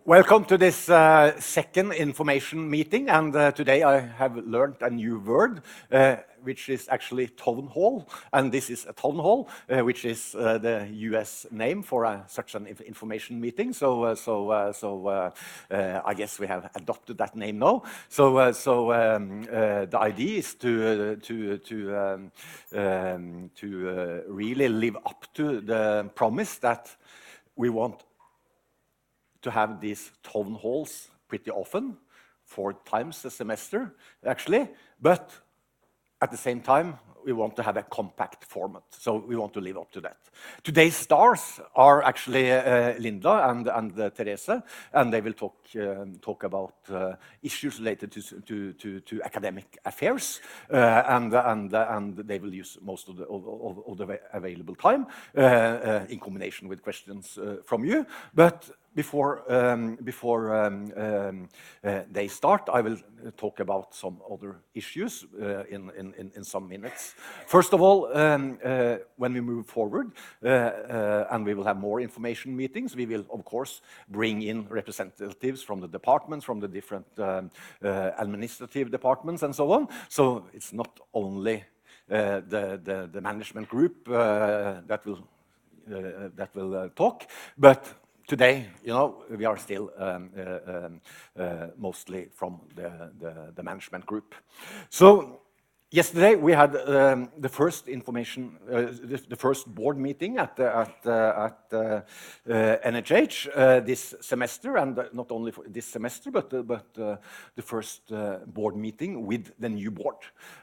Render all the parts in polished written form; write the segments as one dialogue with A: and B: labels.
A: Welcome to this second information meeting, and today I have learned a new word, which is actually town hall, and this is a town hall, which is the US name for such an information meeting. So I guess we have adopted that name now. The idea is to really live up to the promise that we want to have these town halls pretty often, 4 times a semester, actually. But at the same time, we want to have a compact format, so we want to live up to that. Today's stars are actually Linda and Therese, and they will talk about issues related to academic affairs, and they will use most of the available time in combination with questions from you. But before they start, I will talk about some other issues in some minutes. First of all, when we move forward, and we will have more information meetings, we will, of course, bring in representatives from the departments, from the different administrative departments, and so on. So it's not only the management group that will talk, but today, you know, we are still mostly from the management group. So yesterday we had the first the first board meeting at NHH this semester, and not only for this semester, but the first board meeting with the new board,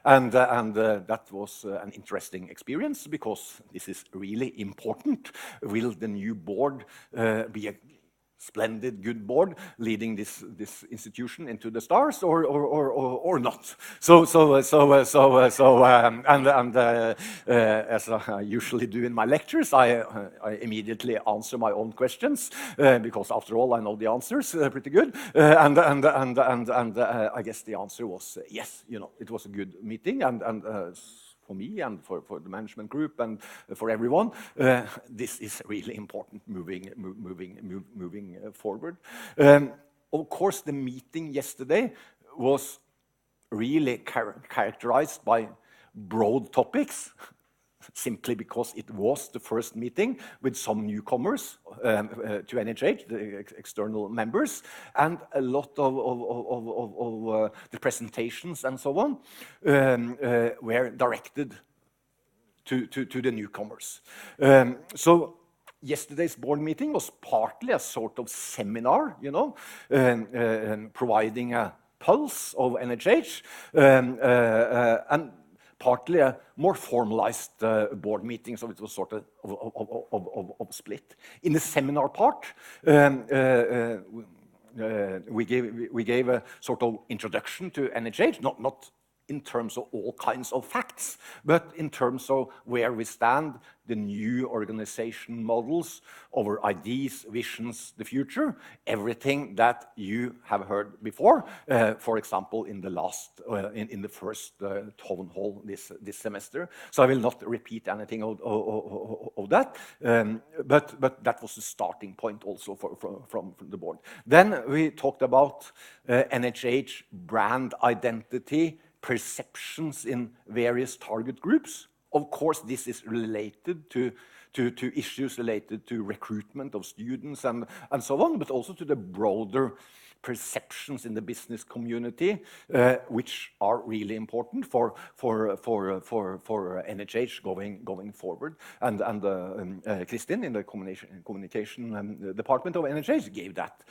A: and that was an interesting experience because this is really important. Will the new board be a splendid, good board leading this institution into the stars, or not? As I usually do in my lectures, I immediately answer my own questions because after all I know the answers pretty good. And I guess the answer was yes. You know, it was a good meeting, and for me and for the management group and for everyone, this is really important moving forward. Of course, the meeting yesterday was really characterized by broad topics, simply because it was the first meeting with some newcomers to NHH, the external members, and a lot of the presentations and so on were directed to the newcomers. So yesterday's board meeting was partly a sort of seminar, you know, providing a pulse of NHH, and partly a more formalized board meeting, so it was sort of split. In the seminar part, we gave a sort of introduction to NHH, not in terms of all kinds of facts, but in terms of where we stand, the new organization models, our ideas, visions, the future, everything that you have heard before, for example, in the last, in the first town hall this semester. So I will not repeat anything of that, but that was the starting point also from the board. Then we talked about NHH brand identity, perceptions in various target groups. Of course, this is related to issues related to recruitment of students and so on, but also to the broader perceptions in the business community, which are really important for NHH going forward. And Kristin in the communication department of NHH gave that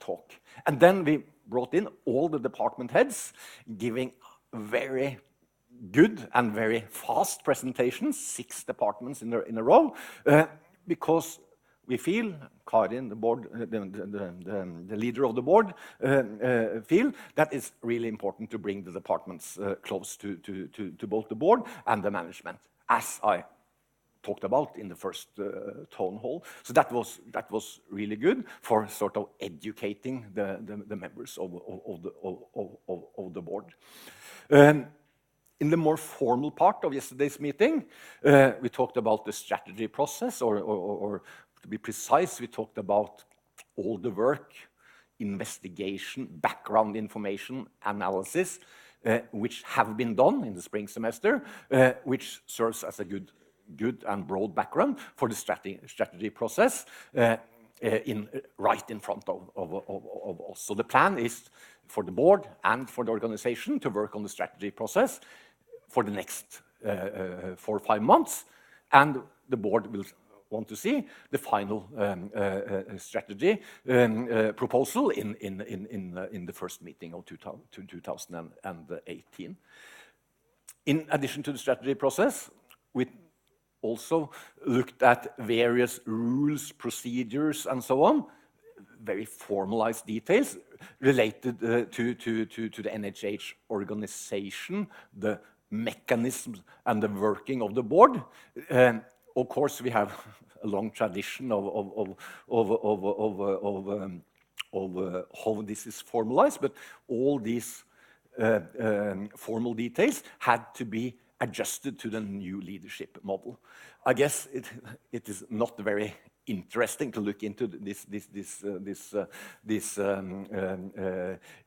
A: talk. And then we brought in all the department heads, giving very good and very fast presentations, 6 departments in a row, because we feel, Karin, the board, the leader of the board, feel that it's really important to bring the departments close to both the board and the management, as I talked about in the first town hall. So that was really good for sort of educating the members of the board. In the more formal part of yesterday's meeting, we talked about the strategy process, or to be precise, we talked about all the work, investigation, background information, analysis, which have been done in the spring semester, which serves as a good and broad background for the strategy process right in front of us. So the plan is for the board and for the organization to work on the strategy process for the next 4 or 5 months, and the board will want to see the final strategy proposal in the first meeting of 2018. In addition to the strategy process, we also looked at various rules, procedures, and so on, very formalized details related to the NHH organization, the mechanisms, and the working of the board. Of course, we have a long tradition of how this is formalized, but all these formal details had to be adjusted to the new leadership model. I guess it is not very interesting to look into these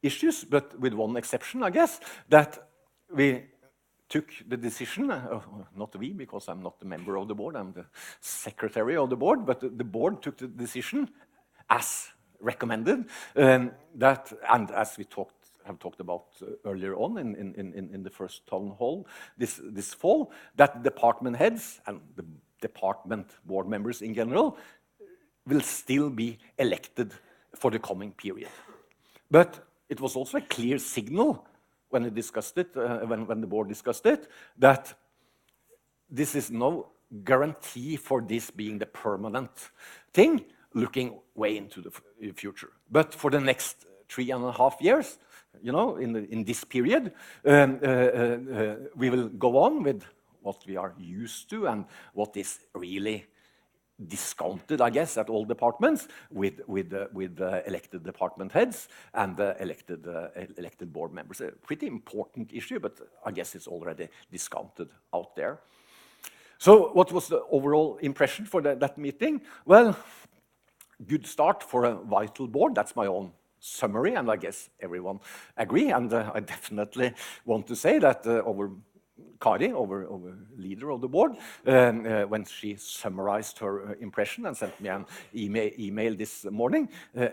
A: issues, but with one exception, I guess, that we took the decision, not we, because I'm not the member of the board, I'm the secretary of the board, but the board took the decision as recommended, that, and as we have talked about earlier on in the first town hall this fall, that department heads and the department board members in general will still be elected for the coming period. But it was also a clear signal when we discussed it, when the board discussed it, that this is no guarantee for this being the permanent thing, looking way into the future. But for the next 3.5 years, you know, in this period, we will go on with what we are used to and what is really discounted, I guess, at all departments with elected department heads and elected board members. A pretty important issue, but I guess it's already discounted out there. So what was the overall impression for that meeting? Well, good start for a vital board. That's my own summary, and I guess everyone agree. And I definitely want to say that our Kari, our leader of the board, when she summarized her impression and sent me an email this morning,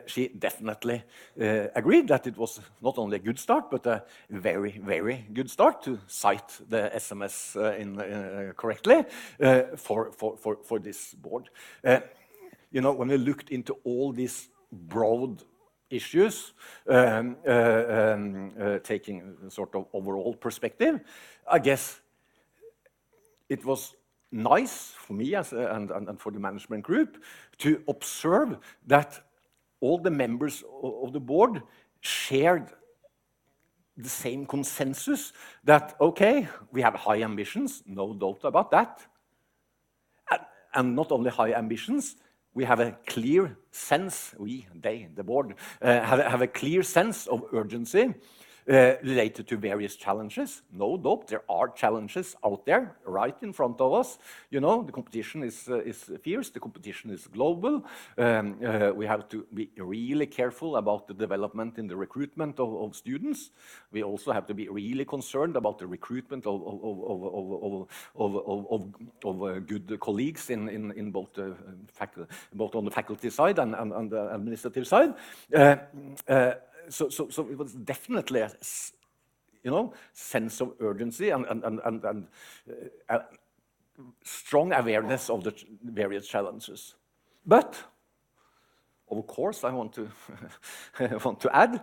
A: she definitely agreed that it was not only a good start, but a very, very good start, to cite the SMS correctly, for this board. You know, when we looked into all these broad issues, taking a sort of overall perspective, I guess it was nice for me and for the management group to observe that all the members of the board shared the same consensus that, okay, we have high ambitions, no doubt about that. And not only high ambitions, we have a clear sense, the board, have a clear sense of urgency related to various challenges. No doubt, there are challenges out there right in front of us. You know, the competition is fierce, the competition is global. We have to be really careful about the development in the recruitment of students. We also have to be really concerned about the recruitment of good colleagues in both on the faculty side and the administrative side. So it was definitely a, you know, sense of urgency and strong awareness of the various challenges. But of course, I want to add,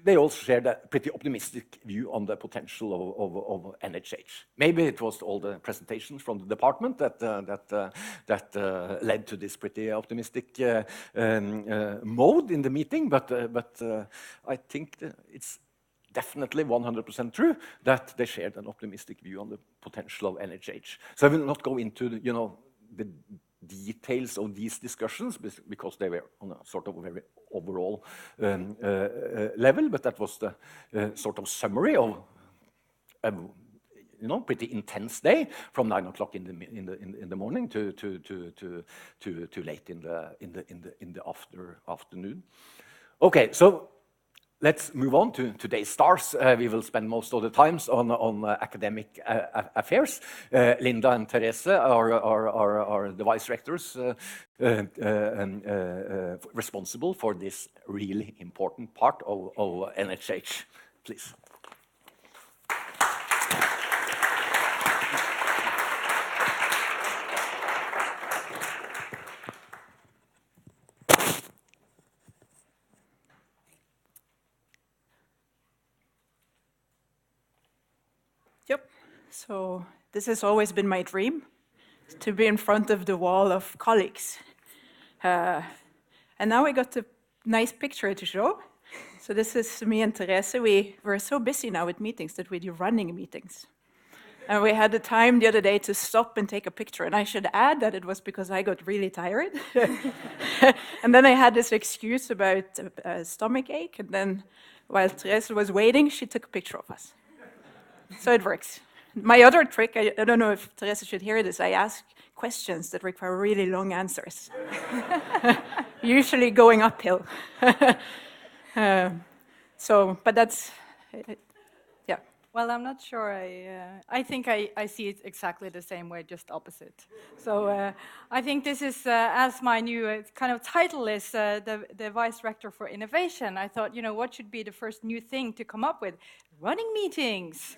A: they also shared a pretty optimistic view on the potential of NHH. Maybe it was all the presentations from the department that led to this pretty optimistic mode in the meeting, but I think it's definitely 100% true that they shared an optimistic view on the potential of NHH. So I will not go into the, you know, the details of these discussions because they were on a sort of very overall level, but that was the sort of summary of pretty intense day from 9 o'clock in the morning to late in the afternoon. Okay, so let's move on to today's stars. We will spend most of the times on academic affairs. Linda and Therese are the vice rectors responsible for this really important part of NHH. Please.
B: Yep, so this has always been my dream, to be in front of the wall of colleagues. And now we got a nice picture to show. So this is me and Therese. We're so busy now with meetings that we do running meetings. And we had the time the other day to stop and take a picture. And I should add that it was because I got really tired. And then I had this excuse about a stomach ache. And then while Therese was waiting, she took a picture of us. So it works. My other trick, I don't know if Therese should hear this, I ask questions that require really long answers. Usually going uphill. But that's, yeah.
C: Well, I'm not sure. I think I see it exactly the same way, just opposite. So I think this is, as my new kind of title is the Vice Rector for Innovation, I thought, what should be the first new thing to come up with? Running meetings.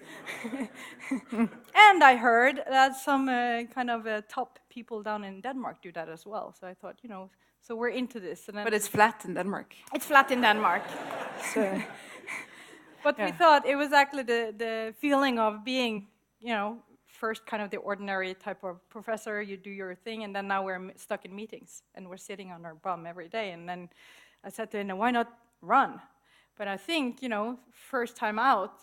C: And I heard that some kind of top people down in Denmark do that as well. So I thought, so we're into this. And then
B: but it's flat in Denmark.
C: It's flat in Denmark.
B: So.
C: But we thought it was actually the feeling of being, first kind of the ordinary type of professor, you do your thing, and then now we're stuck in meetings, and we're sitting on our bum every day. And then I said to him, why not run? But I think, first time out,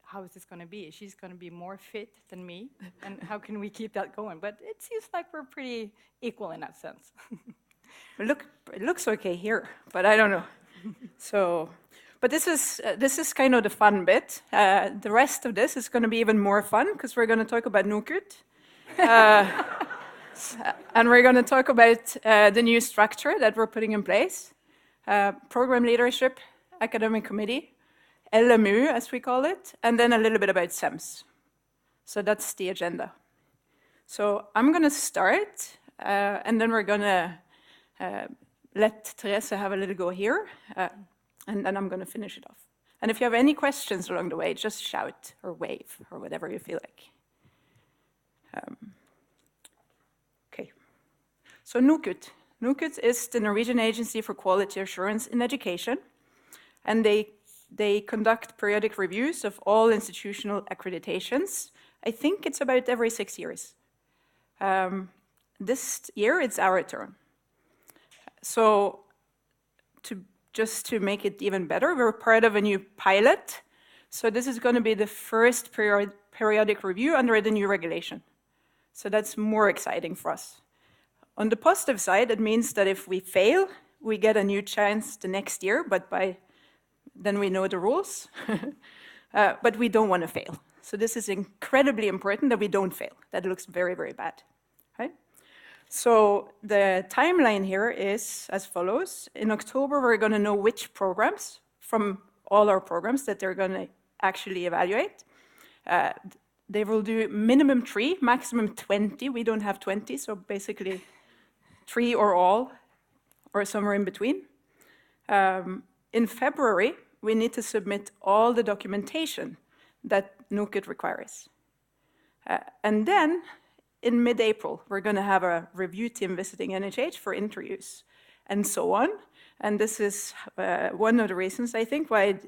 C: how is this going to be? She's going to be more fit than me, and how can we keep that going? But it seems like we're pretty equal in that sense.
B: It looks okay here, but I don't know. So. But this is kind of the fun bit. The rest of this is going to be even more fun because we're going to talk about NOKUT. And we're going to talk about the new structure that we're putting in place. Program leadership, academic committee, LMU as we call it, and then a little bit about SEMS. So that's the agenda. So I'm going to start, and then we're going to let Therese have a little go here. And then I'm going to finish it off. And if you have any questions along the way, just shout or wave or whatever you feel like. Okay. So NOKUT. NOKUT is the Norwegian Agency for Quality Assurance in Education. And they conduct periodic reviews of all institutional accreditations. I think it's about every 6 years. This year, it's our turn. So just to make it even better, we're part of a new pilot. So this is going to be the first periodic review under the new regulation. So that's more exciting for us. On the positive side, it means that if we fail, we get a new chance the next year, but then we know the rules. But we don't want to fail. So this is incredibly important that we don't fail. That looks very, very bad. Right? So the timeline here is as follows. In October, we're going to know which programs from all our programs that they're going to actually evaluate. They will do minimum 3, maximum 20. We don't have 20, so basically 3 or all, or somewhere in between. In February, we need to submit all the documentation that NOKUT requires. And then, in mid-April, we're going to have a review team visiting NHH for interviews, and so on. And this is one of the reasons, I think, why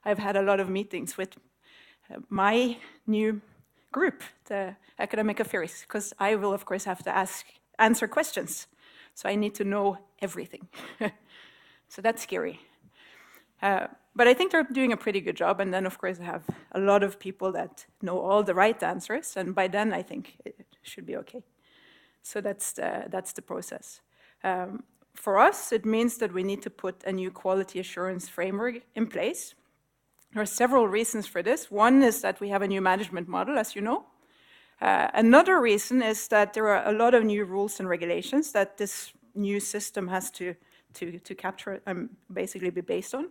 B: I've had a lot of meetings with my new group, the Academic Affairs, because I will, of course, have to answer questions. So I need to know everything. So that's scary. But I think they're doing a pretty good job. And then, of course, I have a lot of people that know all the right answers. And by then, I think it should be OK. So that's the process. For us, it means that we need to put a new quality assurance framework in place. There are several reasons for this. One is that we have a new management model, as you know. Another reason is that there are a lot of new rules and regulations that this new system has to capture and basically be based on.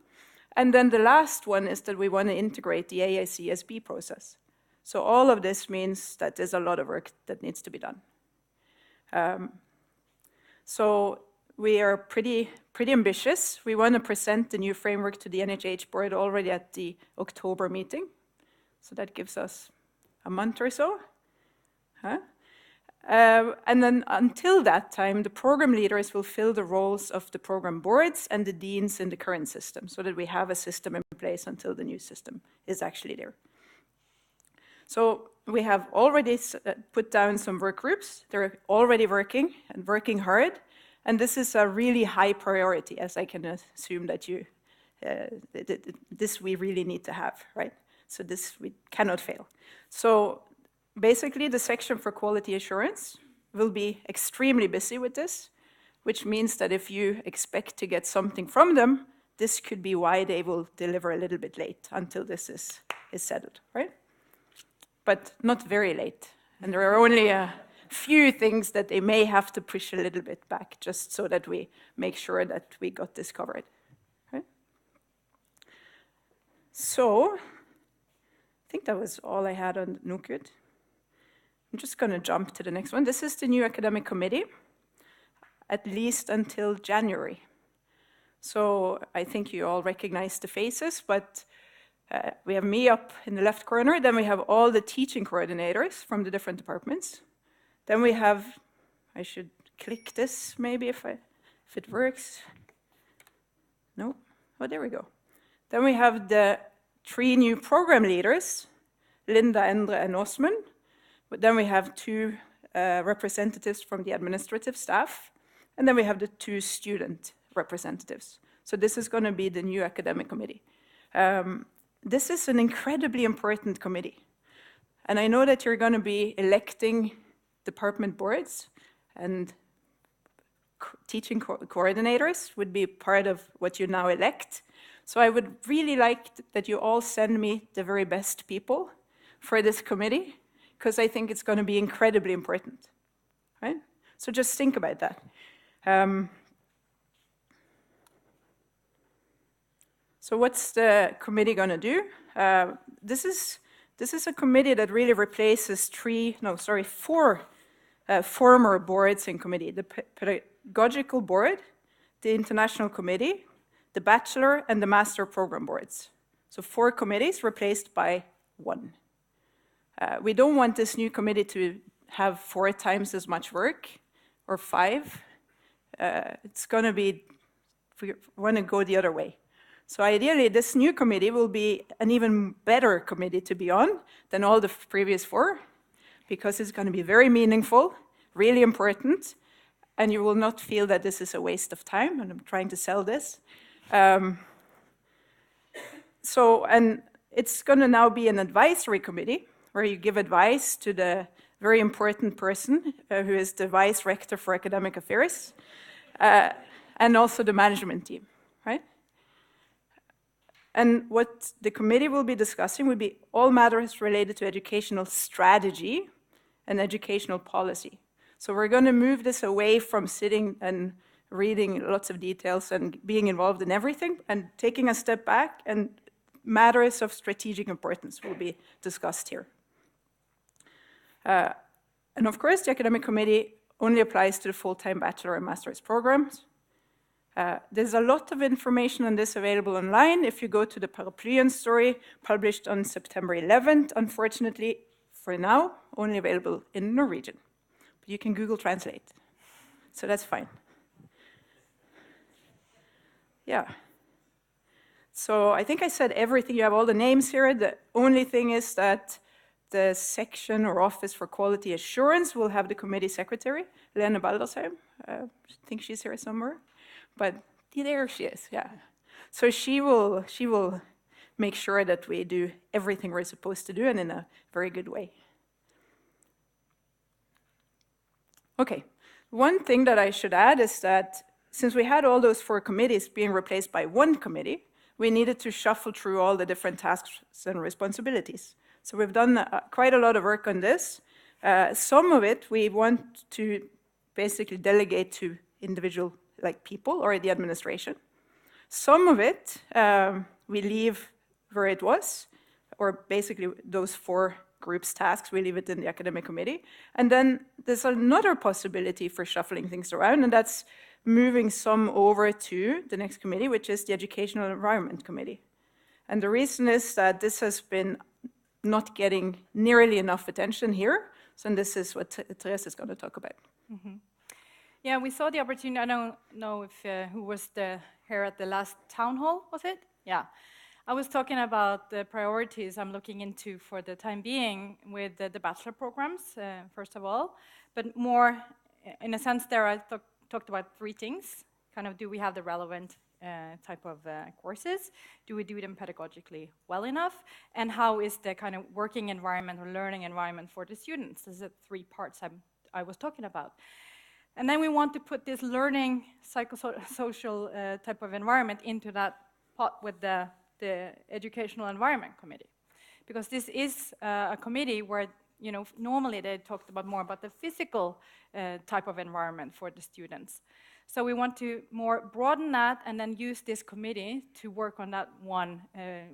B: And then the last one is that we want to integrate the AACSB process. So all of this means that there's a lot of work that needs to be done. So we are pretty ambitious. We want to present the new framework to the NHH board already at the October meeting. So that gives us a month or so. And then until that time, the program leaders will fill the roles of the program boards and the deans in the current system, so that we have a system in place until the new system is actually there. So we have already put down some work groups. They're already working and working hard. And this is a really high priority, as I can assume that you, this we really need to have, right? So this we cannot fail. So basically, the section for quality assurance will be extremely busy with this, which means that if you expect to get something from them, this could be why they will deliver a little bit late until this is settled, right? But not very late. And there are only a few things that they may have to push a little bit back, just so that we make sure that we got this covered, right? So, I think that was all I had on NOKUT. I'm just going to jump to the next one. This is the new academic committee, at least until January. So I think you all recognize the faces, but we have me up in the left corner. Then we have all the teaching coordinators from the different departments. Then we have, I should click this maybe if it works. No? Oh, there we go. Then we have the 3 new program leaders, Linda, Endre, and Osmund. But then we have 2 representatives from the administrative staff, and then we have the 2 student representatives. So this is going to be the new academic committee. This is an incredibly important committee. And I know that you're going to be electing department boards, and teaching coordinators would be part of what you now elect. So I would really like that you all send me the very best people for this committee, because I think it's going to be incredibly important, right? So just think about that. So what's the committee going to do? This is a committee that really replaces 4 former boards and committee: the pedagogical board, the international committee, the bachelor, and the master program boards. So 4 committees replaced by 1. We don't want this new committee to have 4 times as much work, or 5. It's going to be, we want to go the other way. So ideally, this new committee will be an even better committee to be on than all the previous 4, because it's going to be very meaningful, really important, and you will not feel that this is a waste of time, and I'm trying to sell this. And it's going to now be an advisory committee, where you give advice to the very important person who is the Vice Rector for Academic Affairs, and also the management team, right? And what the committee will be discussing will be all matters related to educational strategy and educational policy. So we're going to move this away from sitting and reading lots of details and being involved in everything, and taking a step back, and matters of strategic importance will be discussed here. And of course, the academic committee only applies to the full-time bachelor and master's programs. There's a lot of information on this available online. If you go to the Paraplyen story, published on September 11th, unfortunately, for now, only available in Norwegian. But you can Google Translate, so that's fine. Yeah. So I think I said everything. You have all the names here. The only thing is that the section or office for quality assurance will have the committee secretary, Lene Baldersheim. I think she's here somewhere. But there she is, yeah. So she will make sure that we do everything we're supposed to do, and in a very good way. Okay, one thing that I should add is that since we had all those 4 committees being replaced by 1 committee, we needed to shuffle through all the different tasks and responsibilities. So we've done quite a lot of work on this. Some of it we want to basically delegate to individual people or the administration. Some of it we leave where it was, or basically those 4 groups' tasks, we leave it in the academic committee. And then there's another possibility for shuffling things around, and that's moving some over to the next committee, which is the Educational Environment Committee. And the reason is that this has been not getting nearly enough attention here, so this is what Therese is going to talk about.
C: Mm-hmm. Yeah, we saw the opportunity. I don't know if who was here at the last town hall, was it? Yeah. I was talking about the priorities I'm looking into for the time being with the bachelor programs, first of all, but more, in a sense there I talked about 3 things. Kind of, do we have the relevant type of courses? Do we do them pedagogically well enough? And how is the kind of working environment or learning environment for the students? These are 3 parts I was talking about. And then we want to put this learning psychosocial type of environment into that pot with the Educational Environment Committee. Because this is a committee where, normally they talked about more about the physical type of environment for the students. So we want to more broaden that and then use this committee to work on that one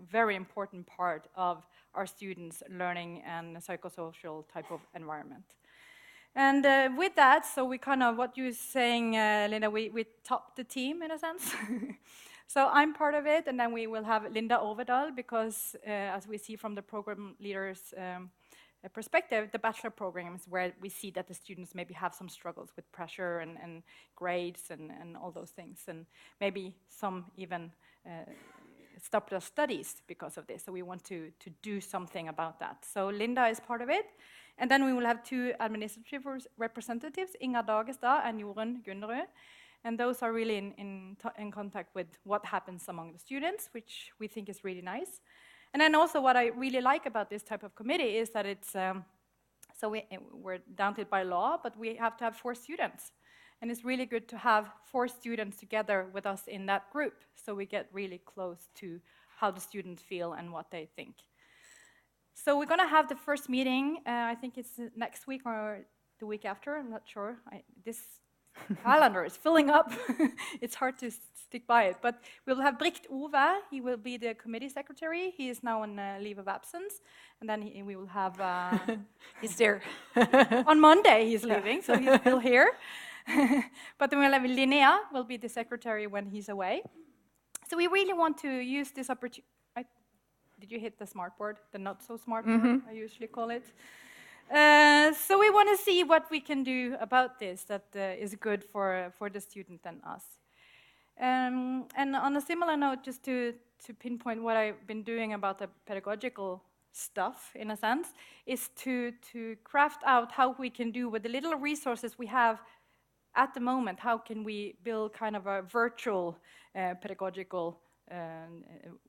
C: very important part of our students' learning and psychosocial type of environment. And with that, so we kind of, what you're saying, Linda, we top the team in a sense. So I'm part of it, and then we will have Linda Overdahl, because as we see from the program leaders' perspective, the bachelor programs where we see that the students maybe have some struggles with pressure and grades and all those things, and maybe some even stop their studies because of this. So we want to do something about that. So Linda is part of it. And then we will have 2 administrative representatives, Inga Dagestad and Jorunn Gunderud. And those are really in contact with what happens among the students, which we think is really nice. And then also what I really like about this type of committee is that it's, so we're down to it by law, but we have to have 4 students. And it's really good to have 4 students together with us in that group, so we get really close to how the students feel and what they think. So we're going to have the first meeting, I think it's next week or the week after, I'm not sure. This calendar is filling up. It's hard to stick by it. But we'll have Brikt Ove, he will be the committee secretary. He is now on leave of absence. And then we will have...
B: He's there.
C: On Monday he's leaving, so he's still here. But then we'll have Linnea, will be the secretary when he's away. So we really want to use this opportunity. Did you hit the smart board? The not so smart board, I usually call it. So we want to see what we can do about this that is good for the student and us. And on a similar note, just to pinpoint what I've been doing about the pedagogical stuff, in a sense, is to craft out how we can do with the little resources we have at the moment, how can we build kind of a virtual pedagogical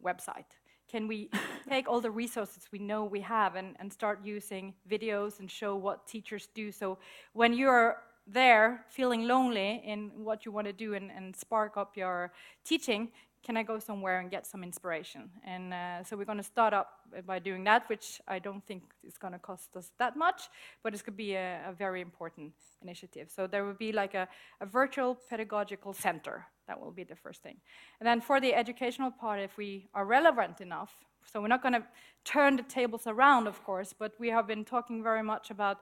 C: website? Can we take all the resources we know we have and start using videos and show what teachers do? So when you're there feeling lonely in what you want to do and spark up your teaching, can I go somewhere and get some inspiration? And so we're going to start up by doing that, which I don't think is going to cost us that much, but it's going to be a very important initiative. So there will be like a virtual pedagogical center. That will be the first thing. And then for the educational part, if we are relevant enough, so we're not going to turn the tables around, of course, but we have been talking very much about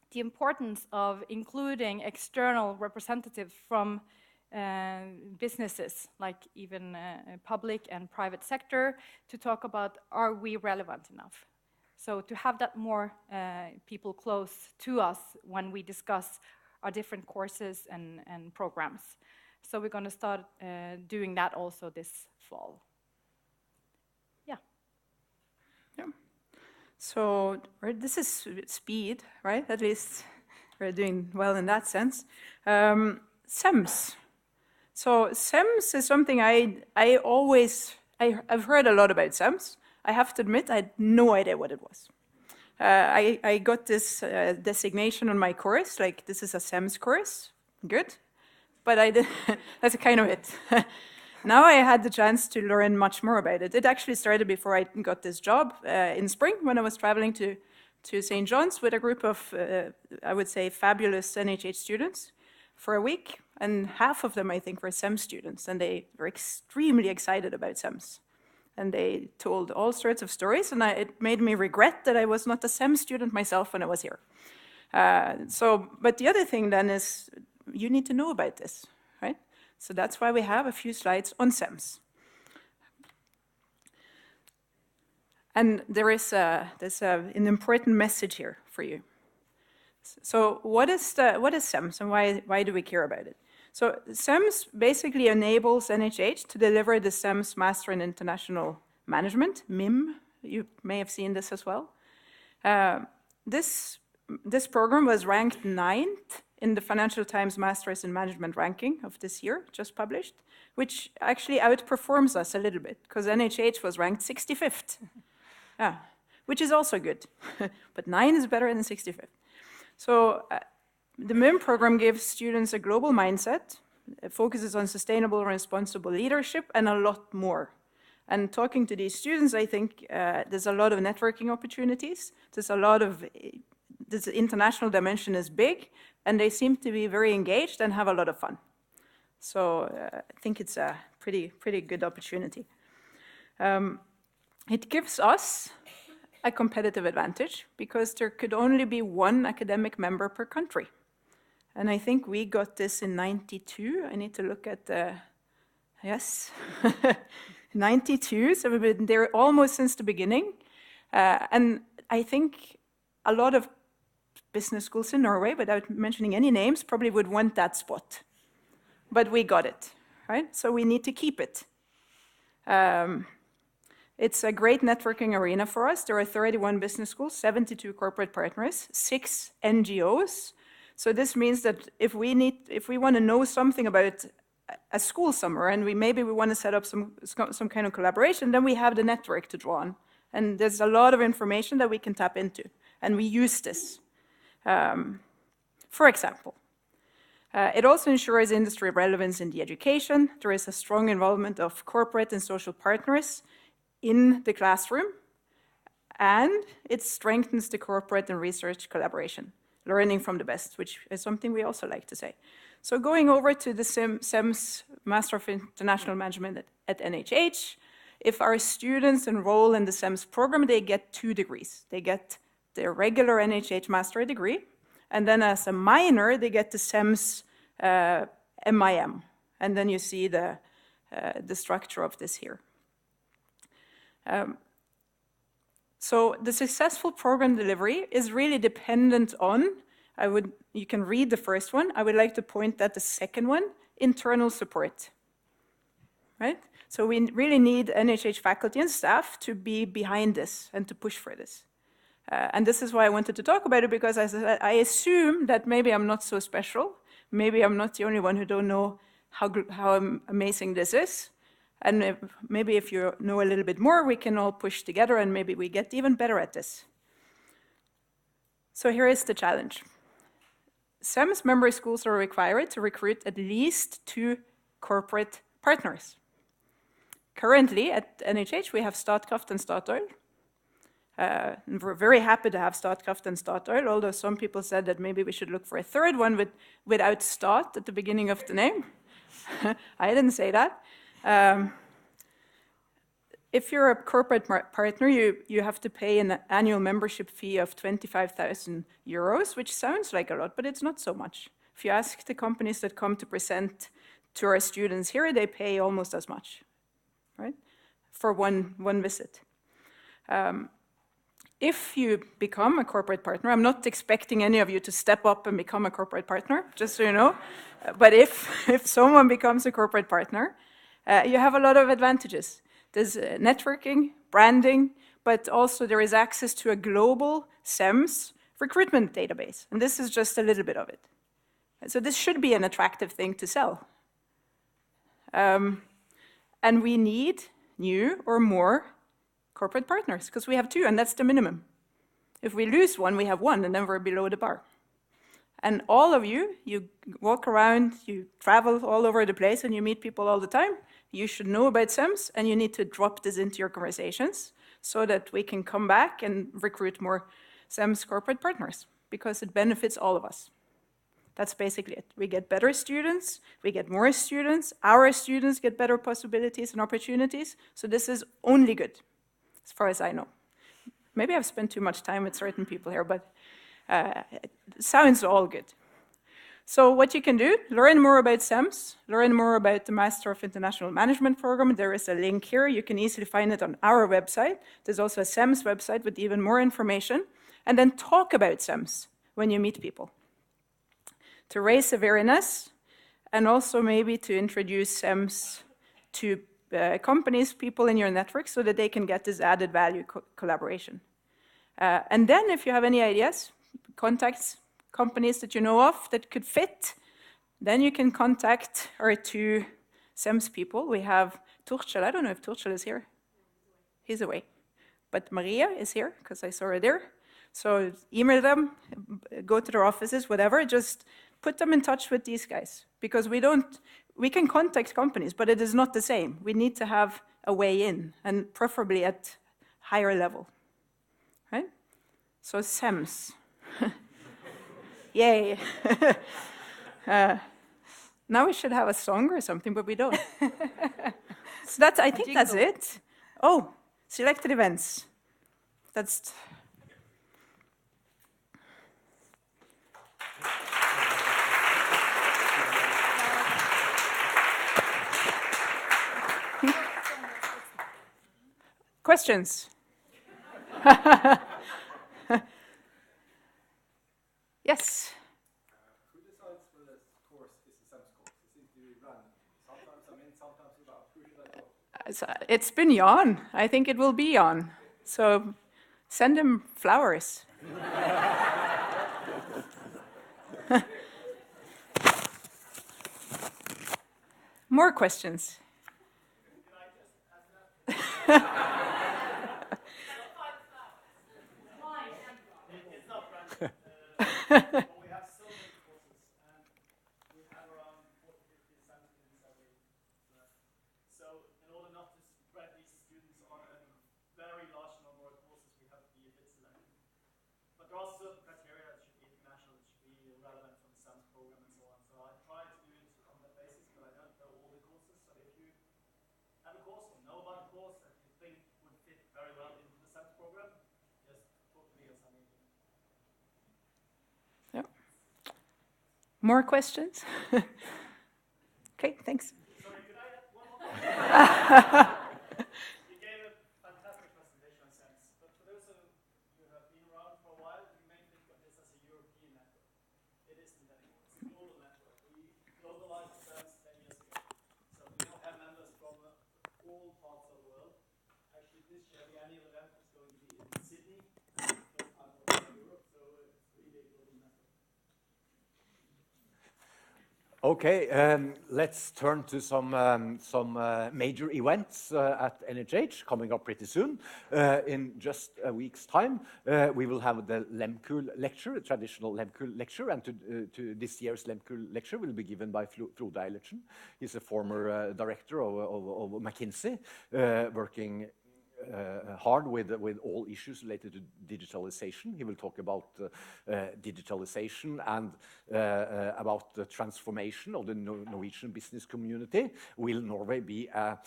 C: the importance of including external representatives from businesses, like even public and private sector, to talk about, are we relevant enough? So to have that more people close to us when we discuss our different courses and programs. So we're going to start doing that also this fall. Yeah.
B: Yeah. So this is speed, right? At least we're doing well in that sense. SEMS. So SEMS is something I've heard a lot about SEMS. I have to admit, I had no idea what it was. I got this designation on my course, like this is a SEMS course, good. But that's kind of it. now I had the chance to learn much more about it. It actually started before I got this job in spring when I was traveling to St. John's with a group of, I would say, fabulous NHH students for a week. And half of them, I think, were SEM students, and they were extremely excited about SEMs. And they told all sorts of stories, and it made me regret that I was not a SEM student myself when I was here. But the other thing then is you need to know about this, right? So that's why we have a few slides on SEMs. And there's an important message here for you. So what is SEMS, and why do we care about it? So SEMS basically enables NHH to deliver the SEMS Master in International Management, MIM. You may have seen this as well. This program was ranked 9th in the Financial Times Masters in Management ranking of this year, just published, which actually outperforms us a little bit, because NHH was ranked 65th. Yeah, which is also good, but 9 is better than 65th. So the MIM program gives students a global mindset. It focuses on sustainable and responsible leadership and a lot more. And talking to these students, I think there's a lot of networking opportunities. There's a lot of, this international dimension is big, and they seem to be very engaged and have a lot of fun. So I think it's a pretty good opportunity. It gives us a competitive advantage because there could only be one academic member per country. And I think we got this in 92. I need to look at the, yes, 92. So we've been there almost since the beginning. And I think a lot of business schools in Norway, without mentioning any names, probably would want that spot. But we got it, right? So we need to keep it. It's a great networking arena for us. There are 31 business schools, 72 corporate partners, 6 NGOs. So this means that if we want to know something about a school somewhere, and maybe we want to set up some kind of collaboration, then we have the network to draw on. And there's a lot of information that we can tap into, and we use this. For example, it also ensures industry relevance in the education. There is a strong involvement of corporate and social partners in the classroom, and it strengthens the corporate and research collaboration, learning from the best, which is something we also like to say. So going over to the SEMS Master of International Management at NHH, if our students enroll in the SEMS program, they get 2 degrees. They get their regular NHH master degree, and then as a minor, they get the SEMS MIM. And then you see the structure of this here. So the successful program delivery is really dependent on, you can read the first one. I would like to point at the second one, internal support, right? So we really need NHH faculty and staff to be behind this and to push for this. And this is why I wanted to talk about it, because I assume that maybe I'm not so special. Maybe I'm not the only one who don't know how amazing this is. And maybe if you know a little bit more, we can all push together and maybe we get even better at this. So here is the challenge. SEMS member schools are required to recruit at least 2 corporate partners. Currently at NHH, we have Statkraft and Statoil. And we're very happy to have Statkraft and Statoil, although some people said that maybe we should look for a third one without Stat at the beginning of the name. I didn't say that. If you're a corporate partner, you have to pay an annual membership fee of 25,000 euros, which sounds like a lot, but it's not so much. If you ask the companies that come to present to our students here, they pay almost as much, right, for one visit. If you become a corporate partner, I'm not expecting any of you to step up and become a corporate partner, just so you know, but if someone becomes a corporate partner, you have a lot of advantages. There's networking, branding, but also there is access to a global SEMS recruitment database. And this is just a little bit of it. So this should be an attractive thing to sell. And we need new or more corporate partners, because we have 2, and that's the minimum. If we lose one, we have 1, and then we're below the bar. And all of you, you walk around, you travel all over the place, and you meet people all the time. You should know about SEMS, and you need to drop this into your conversations so that we can come back and recruit more SEMS corporate partners, because it benefits all of us. That's basically it. We get better students, we get more students, our students get better possibilities and opportunities, so this is only good, as far as I know. Maybe I've spent too much time with certain people here, but it sounds all good. So what you can do, learn more about SEMS, learn more about the Master of International Management program. There is a link here. You can easily find it on our website. There's also a SEMS website with even more information. And then talk about SEMS when you meet people, to raise awareness, and also maybe to introduce SEMS to companies, people in your network, so that they can get this added value collaboration. And then if you have any ideas, contacts, companies that you know of that could fit, then you can contact our two SEMS people. We have Torchel. I don't know if Torchel is here. He's away. But Maria is here, because I saw her there. So email them, go to their offices, whatever. Just put them in touch with these guys, because we can contact companies, but it is not the same. We need to have a way in, and preferably at higher level, right? So SEMS. Yay. Now we should have a song or something, but we don't. So I think that's it. Oh, selected events. That's... Questions? Yes?
A: Who decides whether this course is a SEMS course? It seems to be run. Sometimes I'm in, sometimes without. Who should I talk to?
B: It's been Jan. I think it will be Jan. So send him flowers. More questions?
D: We have so many courses, and we have around 40, 50 SEMS students every semester. So in order not to spread these students on a very large number of courses, we have to be a bit selective. But there are certain criteria that should be international, that should be relevant for the SEMS program and so on. So I try to do it on that basis, but I don't know all the courses. So if you have a course or know about a course that you think would fit very well into the SEMS program, just talk to me or send me an email.
B: More questions? Okay, thanks.
D: Sorry, could I add one more question? You gave a fantastic presentation on SEMS, but for those of you who have been around for a while, you may think of this as a European network. It isn't anymore. It's a global network. We globalized SEMS 10 years ago. So we now have members from all parts of the world. Actually, this year the annual event is going to be in Sydney, first time outside Europe, so it's really a global network.
A: Okay, let's turn to some major events at NHH coming up pretty soon. In just a week's time, we will have the Lemkul lecture, a traditional Lemkul lecture, and to this year's Lemkul lecture will be given by Frode Eilertsen. He's a former director of McKinsey, working hard with all issues related to digitalization. He will talk about digitalization and about the transformation of the Norwegian business community. Will Norway be a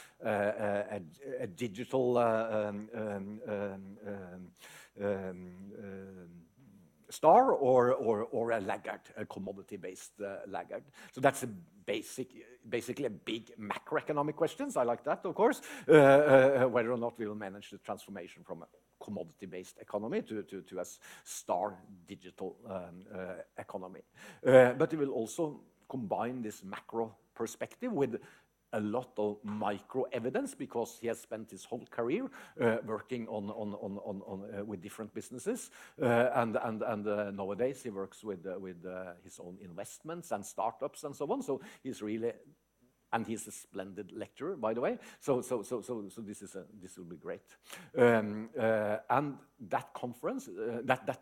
A: digital star or a laggard, a commodity-based laggard? So that's basically a big macroeconomic questions. I like that, of course, whether or not we will manage the transformation from a commodity-based economy to a star digital economy. But we will also combine this macro perspective with a lot of micro evidence, because he has spent his whole career working with different businesses, and nowadays he works with his own investments and startups and so on. So he's really And he's a splendid lecturer, by the way. So this will be great. And that conference, that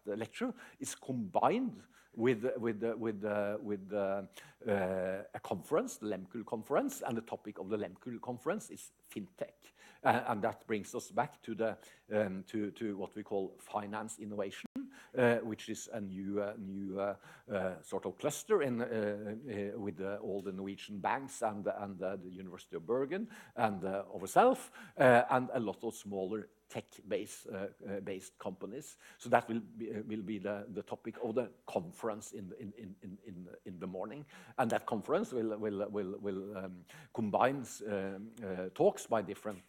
A: lecture, is combined with a conference, the Lemkul conference, and the topic of the Lemkul conference is fintech. And that brings us back to the to what we call finance innovation, which is a new sort of cluster in with all the Norwegian banks and the University of Bergen and ourselves, and a lot of smaller tech-based companies. So that will be the topic of the conference in the morning, and that conference will combine talks by different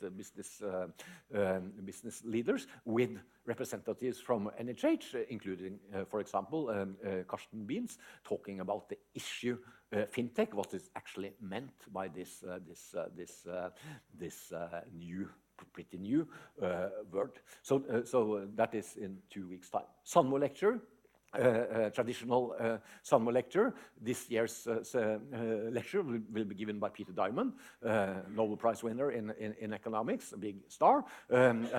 A: business leaders with representatives from NHH, including, for example, Karsten Beans, talking about the issue fintech, what is actually meant by this pretty new word. So that is in 2 weeks' time. Sandmo lecture. Traditional Sandmo lecture. This year's lecture will be given by Peter Diamond, Nobel Prize winner in economics, a big star. And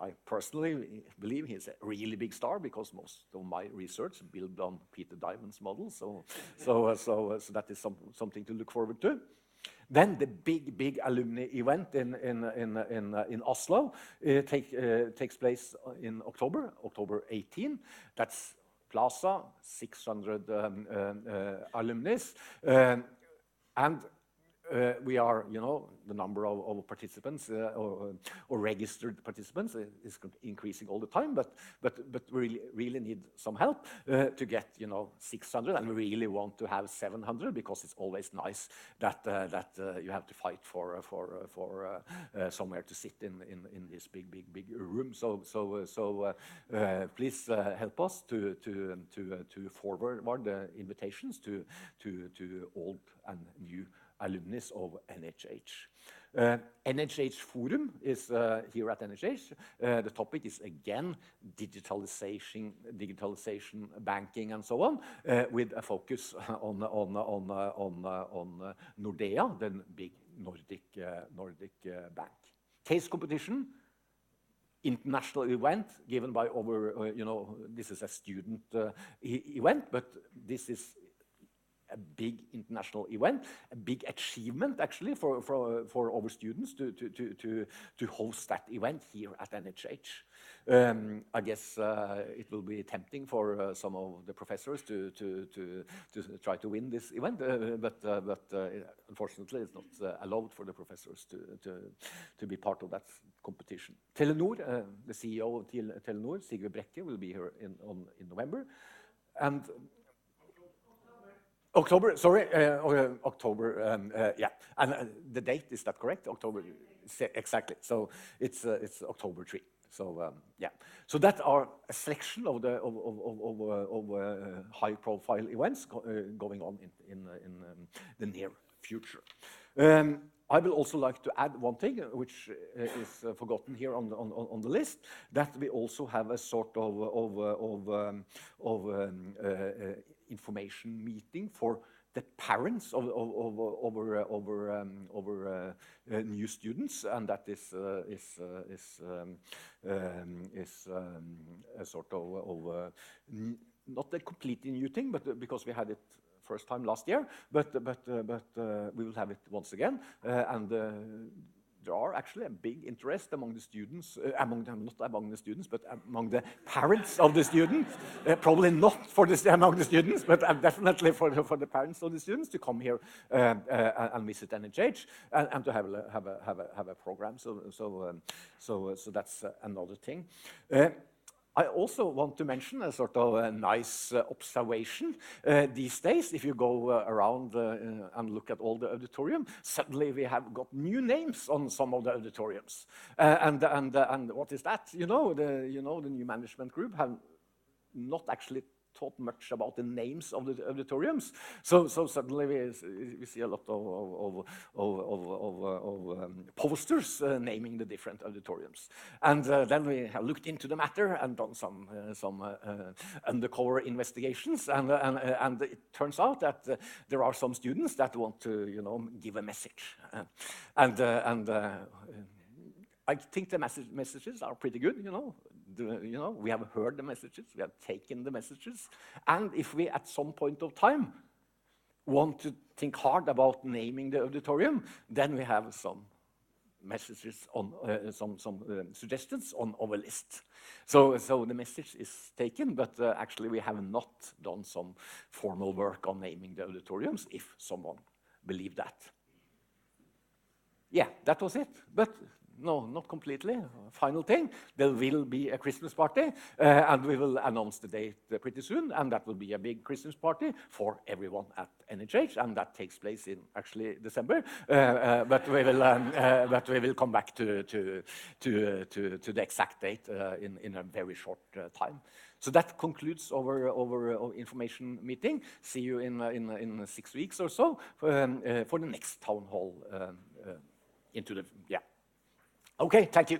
A: I personally believe he's a really big star because most of my research built on Peter Diamond's model. So that is something to look forward to. Then the big alumni event in Oslo takes place in October 18. That's Plaza, 600 alumnis, and we are, the number of participants or registered participants is increasing all the time, but we really need some help to get 600, and we really want to have 700 because it's always nice that you have to fight for somewhere to sit in this big room. So please help us to forward the invitations to old and new alumnus of NHH. NHH Forum is here at NHH. The topic is again digitalization, banking, and so on, with a focus on Nordea, the big Nordic bank. Case competition. International event given by over, this is a student event, but this is a big international event, a big achievement actually for our students to host that event here at NHH. I guess it will be tempting for some of the professors to try to win this event, but unfortunately it's not allowed for the professors to be part of that competition. Telenor, the CEO of Telenor, Sigve Brekke, will be here in November, and October, sorry, October, yeah, and the date, is that correct? October, exactly. So it's October 3. So yeah, so that are a selection of the high-profile events going on in the near future. I will also like to add one thing, which is forgotten here on the list, that we also have a sort of information meeting for the parents of new students, and that is a sort of not a completely new thing, but because we had it first time last year, but we will have it once again, and there are actually a big interest among the students, not among the students, but among the parents of the students. Probably not among the students, but definitely for the parents of the students to come here and visit NHH and to have a program. So that's another thing. I also want to mention a sort of a nice observation. These days, if you go around and look at all the auditorium, suddenly we have got new names on some of the auditoriums. And what is that? The new management group have not actually thought much about the names of the auditoriums. So suddenly we see a lot of posters naming the different auditoriums. And then we have looked into the matter and done some undercover investigations. And it turns out that there are some students that want to, give a message. I think the messages are pretty good, we have heard the messages, we have taken the messages. And if we, at some point of time, want to think hard about naming the auditorium, then we have some messages on some suggestions on our list. So the message is taken, but actually we have not done some formal work on naming the auditoriums, if someone believed that. Yeah, that was it. But no, not completely. Final thing, there will be a Christmas party, and we will announce the date pretty soon, and that will be a big Christmas party for everyone at NHH, and that takes place in actually December. But we will come back to the exact date in a very short time. So that concludes our information meeting. See you in 6 weeks or so for the next town hall. Okay, thank you.